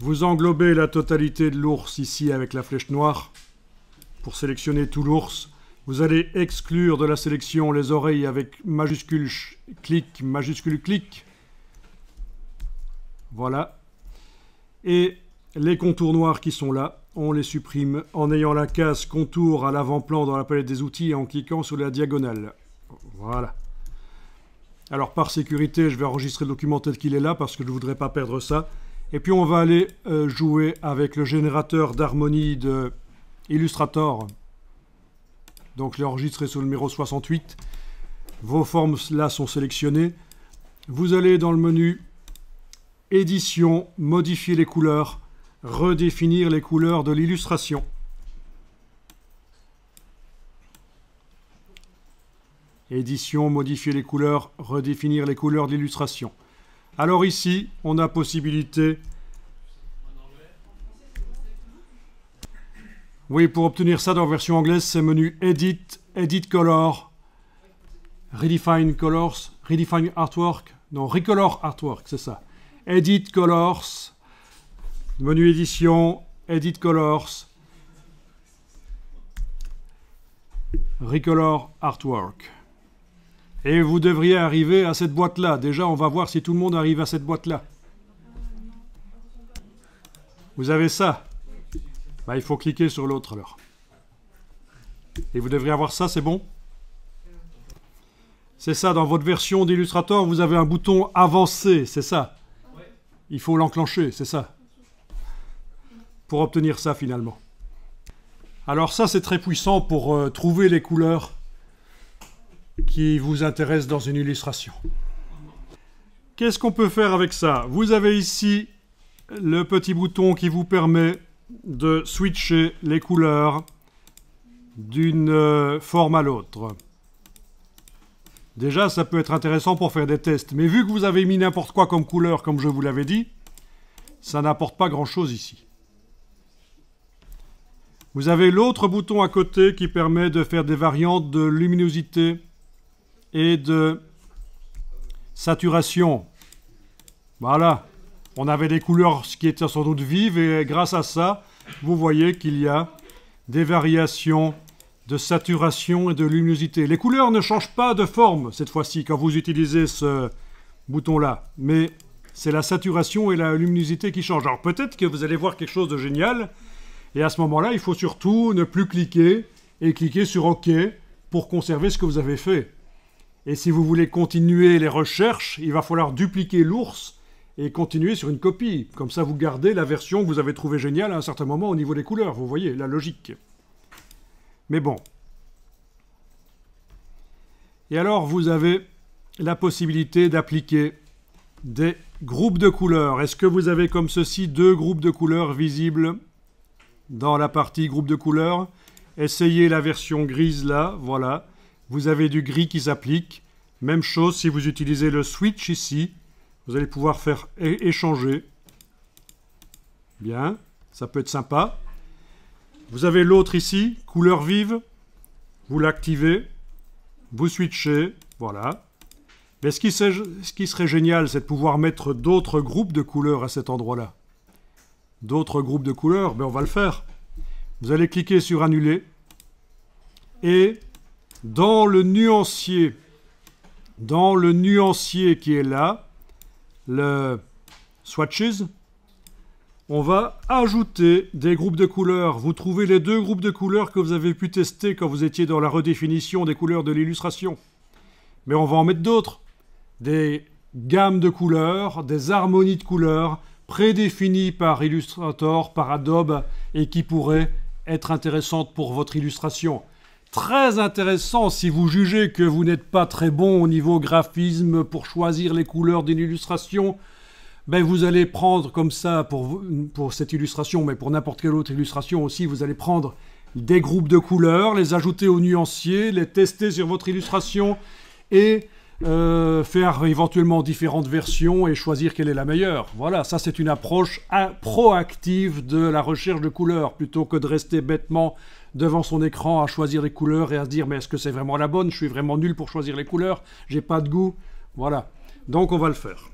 Vous englobez la totalité de l'ours ici avec la flèche noire pour sélectionner tout l'ours. Vous allez exclure de la sélection les oreilles avec majuscule clic, majuscule clic. Voilà. Et les contours noirs qui sont là, on les supprime en ayant la case contour à l'avant-plan dans la palette des outils et en cliquant sur la diagonale. Voilà. Alors par sécurité, je vais enregistrer le document tel qu'il est là parce que je ne voudrais pas perdre ça. Et puis on va aller jouer avec le générateur d'harmonie de Illustrator. Donc je l'ai enregistré sur le numéro 68. Vos formes là sont sélectionnées. Vous allez dans le menu Édition, modifier les couleurs, redéfinir les couleurs de l'illustration. Édition, modifier les couleurs, redéfinir les couleurs de l'illustration. Alors ici, on a possibilité... Oui, pour obtenir ça dans la version anglaise, c'est menu Edit, Edit Color, Redefine Colors, Redefine Artwork, non, Recolor Artwork, c'est ça. Edit Colors, menu édition, Edit Colors, Recolor Artwork. Et vous devriez arriver à cette boîte-là. Déjà, on va voir si tout le monde arrive à cette boîte-là. Vous avez ça. Bah, il faut cliquer sur l'autre alors. Et vous devriez avoir ça, c'est bon? C'est ça, dans votre version d'Illustrator, vous avez un bouton avancé, c'est ça. Il faut l'enclencher, c'est ça. Pour obtenir ça finalement. Alors ça, c'est très puissant pour trouver les couleurs qui vous intéressent dans une illustration. Qu'est-ce qu'on peut faire avec ça? Vous avez ici le petit bouton qui vous permet de switcher les couleurs d'une forme à l'autre. Déjà, ça peut être intéressant pour faire des tests. Mais vu que vous avez mis n'importe quoi comme couleur, comme je vous l'avais dit, ça n'apporte pas grand-chose ici. Vous avez l'autre bouton à côté qui permet de faire des variantes de luminosité et de saturation. Voilà. On avait des couleurs qui étaient sans doute vives et grâce à ça, vous voyez qu'il y a des variations de saturation et de luminosité. Les couleurs ne changent pas de forme cette fois-ci quand vous utilisez ce bouton-là, mais c'est la saturation et la luminosité qui changent. Alors peut-être que vous allez voir quelque chose de génial, et à ce moment-là, il faut surtout ne plus cliquer et cliquer sur OK pour conserver ce que vous avez fait. Et si vous voulez continuer les recherches, il va falloir dupliquer l'ours et continuer sur une copie. Comme ça, vous gardez la version que vous avez trouvée géniale à un certain moment au niveau des couleurs. Vous voyez, la logique. Mais bon. Et alors, vous avez la possibilité d'appliquer des groupes de couleurs. Est-ce que vous avez comme ceci deux groupes de couleurs visibles dans la partie groupe de couleurs? Essayez la version grise là, voilà. Vous avez du gris qui s'applique. Même chose si vous utilisez le switch ici. Vous allez pouvoir faire échanger. Bien, ça peut être sympa. Vous avez l'autre ici, couleur vive. Vous l'activez. Vous switchez. Voilà. Mais ce qui serait génial, c'est de pouvoir mettre d'autres groupes de couleurs à cet endroit-là. D'autres groupes de couleurs, ben on va le faire. Vous allez cliquer sur Annuler. Et dans le nuancier qui est là, le Swatches, on va ajouter des groupes de couleurs. Vous trouvez les deux groupes de couleurs que vous avez pu tester quand vous étiez dans la redéfinition des couleurs de l'illustration. Mais on va en mettre d'autres. Des gammes de couleurs, des harmonies de couleurs prédéfinies par Illustrator, par Adobe, et qui pourraient être intéressantes pour votre illustration. Très intéressant si vous jugez que vous n'êtes pas très bon au niveau graphisme pour choisir les couleurs d'une illustration. Ben vous allez prendre comme ça pour cette illustration, mais pour n'importe quelle autre illustration aussi, vous allez prendre des groupes de couleurs, les ajouter au nuancier, les tester sur votre illustration et faire éventuellement différentes versions et choisir quelle est la meilleure. Voilà, ça c'est une approche proactive de la recherche de couleurs, plutôt que de rester bêtement devant son écran à choisir les couleurs et à se dire mais est-ce que c'est vraiment la bonne? Je suis vraiment nul pour choisir les couleurs, j'ai pas de goût. Voilà, donc on va le faire.